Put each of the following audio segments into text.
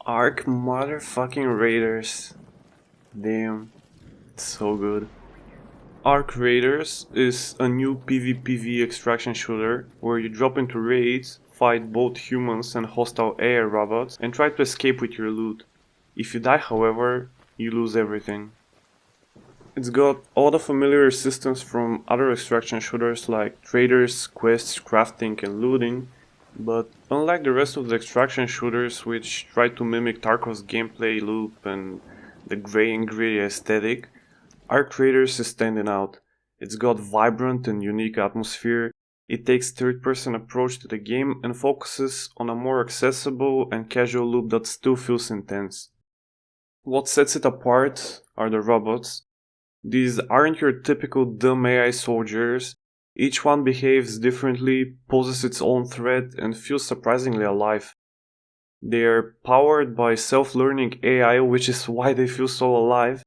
Arc motherfucking Raiders. Damn, it's so good. Arc Raiders is a new PvPv extraction shooter where you drop into raids, fight both humans and hostile AI robots, and try to escape with your loot. If you die, however, you lose everything. It's got all the familiar systems from other extraction shooters like traders, quests, crafting, and looting, but unlike the rest of the extraction shooters which try to mimic Tarkov's gameplay loop and the grey and gritty aesthetic, Arc Raiders is standing out. It's got vibrant and unique atmosphere, it takes third-person approach to the game and focuses on a more accessible and casual loop that still feels intense. What sets it apart are the robots. These aren't your typical dumb AI soldiers. Each one behaves differently, poses its own threat, and feels surprisingly alive. They are powered by self-learning AI, which is why they feel so alive,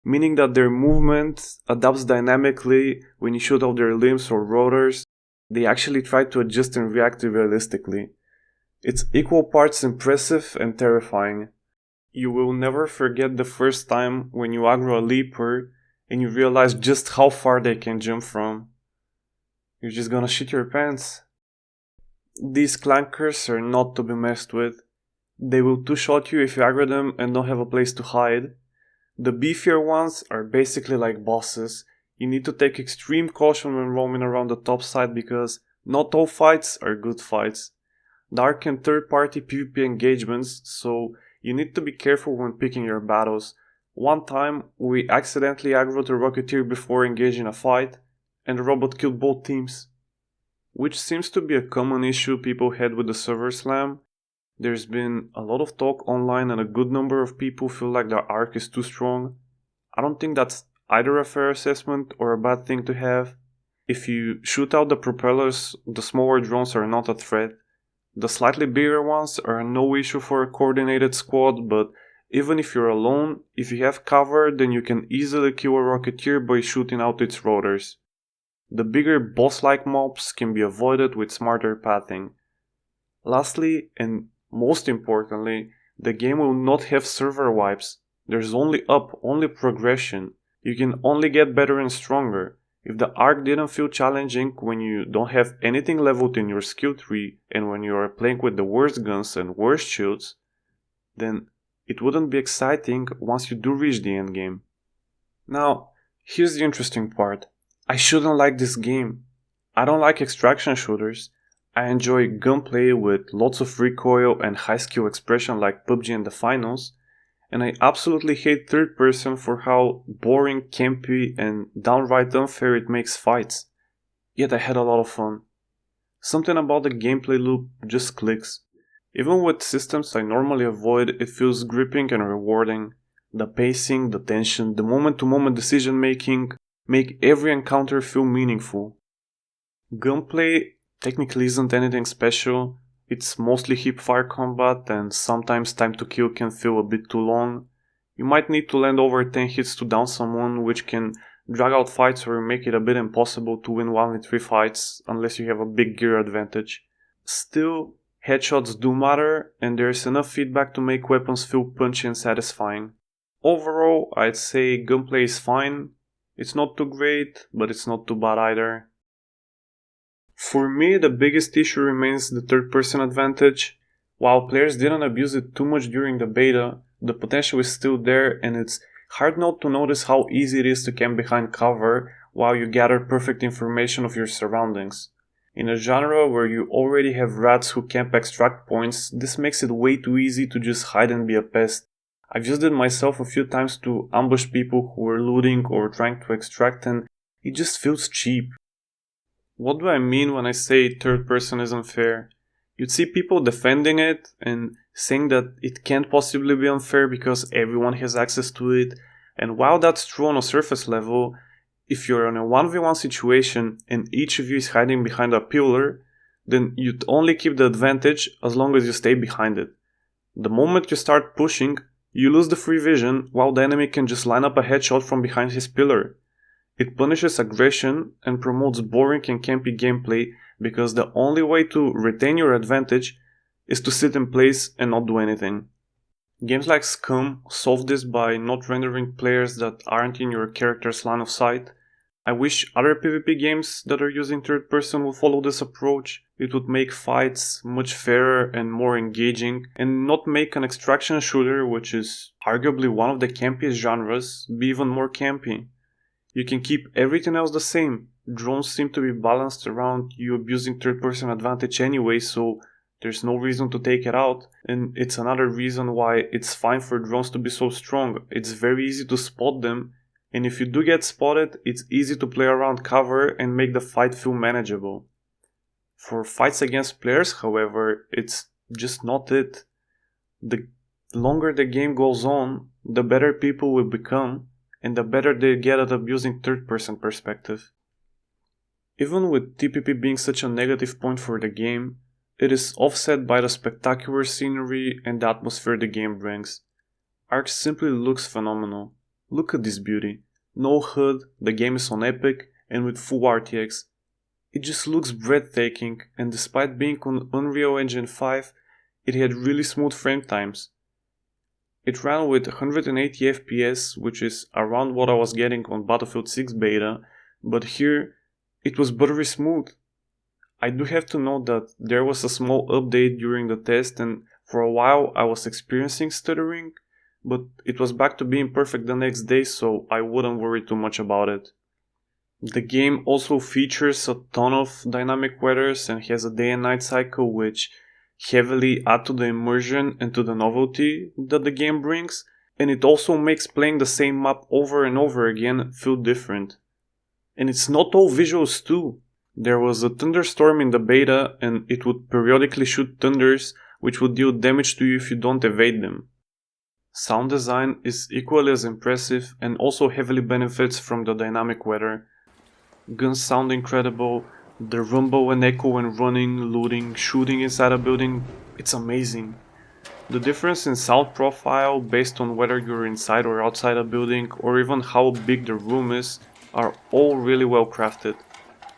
meaning that their movement adapts dynamically when you shoot out their limbs or rotors. They actually try to adjust and react realistically. It's equal parts impressive and terrifying. You will never forget the first time when you aggro a leaper and you realize just how far they can jump from. You're just gonna shit your pants. These clankers are not to be messed with. They will two-shot you if you aggro them and don't have a place to hide. The beefier ones are basically like bosses. You need to take extreme caution when roaming around the top side because not all fights are good fights. Dark and third-party PvP engagements, so you need to be careful when picking your battles. One time, we accidentally aggroed a Rocketeer before engaging a fight, and the robot killed both teams. Which seems to be a common issue people had with the server slam. There's been a lot of talk online and a good number of people feel like the arc is too strong. I don't think that's either a fair assessment or a bad thing to have. If you shoot out the propellers, the smaller drones are not a threat. The slightly bigger ones are no issue for a coordinated squad, but even if you're alone, if you have cover, then you can easily kill a Rocketeer by shooting out its rotors. The bigger boss-like mobs can be avoided with smarter pathing. Lastly, and most importantly, the game will not have server wipes. There's only up, only progression. You can only get better and stronger. If the arc didn't feel challenging when you don't have anything leveled in your skill tree and when you are playing with the worst guns and worst shields, then it wouldn't be exciting once you do reach the endgame. Now, here's the interesting part. I shouldn't like this game. I don't like extraction shooters. I enjoy gunplay with lots of recoil and high skill expression like PUBG in the finals, and I absolutely hate third person for how boring, campy, and downright unfair it makes fights. Yet I had a lot of fun. Something about the gameplay loop just clicks. Even with systems I normally avoid, it feels gripping and rewarding. The pacing, the tension, the moment-to-moment decision making make every encounter feel meaningful. Gunplay technically isn't anything special. It's mostly hip-fire combat and sometimes time to kill can feel a bit too long. You might need to land over 10 hits to down someone, which can drag out fights or make it a bit impossible to win 1 in 3 fights unless you have a big gear advantage. Still, headshots do matter and there's enough feedback to make weapons feel punchy and satisfying. Overall, I'd say gunplay is fine. It's not too great, but it's not too bad either. For me, the biggest issue remains the third-person advantage. While players didn't abuse it too much during the beta, the potential is still there and it's hard not to notice how easy it is to camp behind cover while you gather perfect information of your surroundings. In a genre where you already have rats who camp extract points, this makes it way too easy to just hide and be a pest. I've used it myself a few times to ambush people who were looting or trying to extract and it just feels cheap. What do I mean when I say third person is unfair? You'd see people defending it and saying that it can't possibly be unfair because everyone has access to it, and while that's true on a surface level, if you're in a 1v1 situation and each of you is hiding behind a pillar, then you'd only keep the advantage as long as you stay behind it. The moment you start pushing, you lose the free vision while the enemy can just line up a headshot from behind his pillar. It punishes aggression and promotes boring and campy gameplay because the only way to retain your advantage is to sit in place and not do anything. Games like Scum solve this by not rendering players that aren't in your character's line of sight. I wish other PvP games that are using third person would follow this approach. It would make fights much fairer and more engaging, and not make an extraction shooter, which is arguably one of the campiest genres, be even more campy. You can keep everything else the same. Drones seem to be balanced around you abusing third person advantage anyway, so there's no reason to take it out, and it's another reason why it's fine for drones to be so strong. It's very easy to spot them, and if you do get spotted, it's easy to play around cover and make the fight feel manageable. For fights against players, however, it's just not it. The longer the game goes on, the better people will become, and the better they get at abusing third-person perspective. Even with TPP being such a negative point for the game, it is offset by the spectacular scenery and the atmosphere the game brings. Ark simply looks phenomenal. Look at this beauty. No HUD, the game is on Epic, and with full RTX. It just looks breathtaking, and despite being on Unreal Engine 5, it had really smooth frame times. It ran with 180 FPS, which is around what I was getting on Battlefield 6 beta, but here it was buttery smooth. I do have to note that there was a small update during the test, and for a while I was experiencing stuttering, but it was back to being perfect the next day, so I wouldn't worry too much about it. The game also features a ton of dynamic weathers and has a day and night cycle, which heavily add to the immersion and to the novelty that the game brings, and it also makes playing the same map over and over again feel different. And it's not all visuals too. There was a thunderstorm in the beta, and it would periodically shoot thunders, which would deal damage to you if you don't evade them. Sound design is equally as impressive and also heavily benefits from the dynamic weather. Guns sound incredible, the rumble and echo when running, looting, shooting inside a building, it's amazing. The difference in sound profile based on whether you're inside or outside a building, or even how big the room is, are all really well crafted.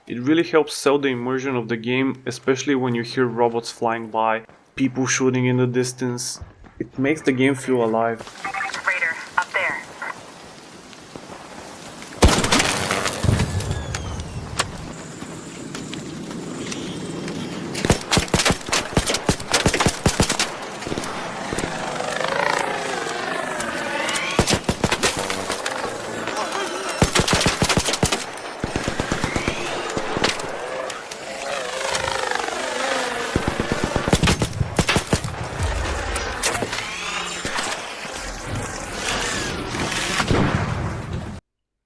It really helps sell the immersion of the game, especially when you hear robots flying by, people shooting in the distance. It makes the game feel alive. Raider, up there.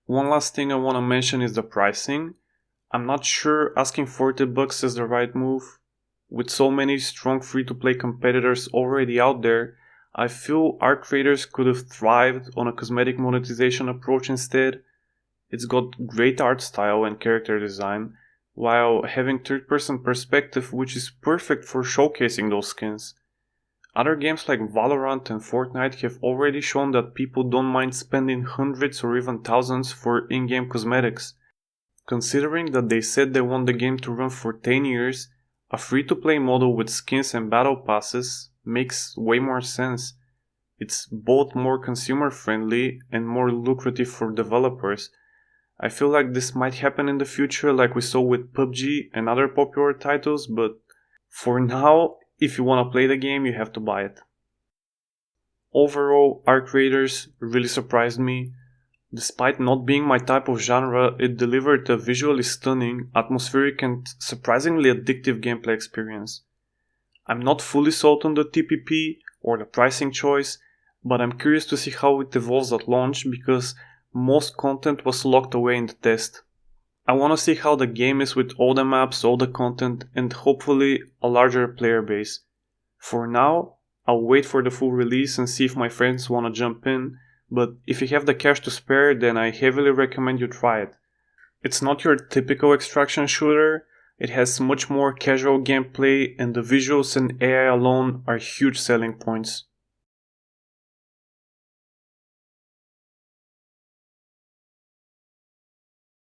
One last thing I want to mention is the pricing. I'm not sure asking $40 is the right move. With so many strong free-to-play competitors already out there, I feel Ark creators could have thrived on a cosmetic monetization approach instead. It's got great art style and character design, while having third-person perspective, which is perfect for showcasing those skins. Other games like Valorant and Fortnite have already shown that people don't mind spending hundreds or even thousands for in-game cosmetics. Considering that they said they want the game to run for 10 years, a free-to-play model with skins and battle passes makes way more sense. It's both more consumer-friendly and more lucrative for developers. I feel like this might happen in the future like we saw with PUBG and other popular titles, but for now, if you want to play the game, you have to buy it. Overall, Ark Raiders really surprised me. Despite not being my type of genre, it delivered a visually stunning, atmospheric and surprisingly addictive gameplay experience. I'm not fully sold on the TPP or the pricing choice, but I'm curious to see how it evolves at launch because most content was locked away in the test. I want to see how the game is with all the maps, all the content, and hopefully a larger player base. For now, I'll wait for the full release and see if my friends want to jump in, but if you have the cash to spare, then I heavily recommend you try it. It's not your typical extraction shooter, it has much more casual gameplay, and the visuals and AI alone are huge selling points.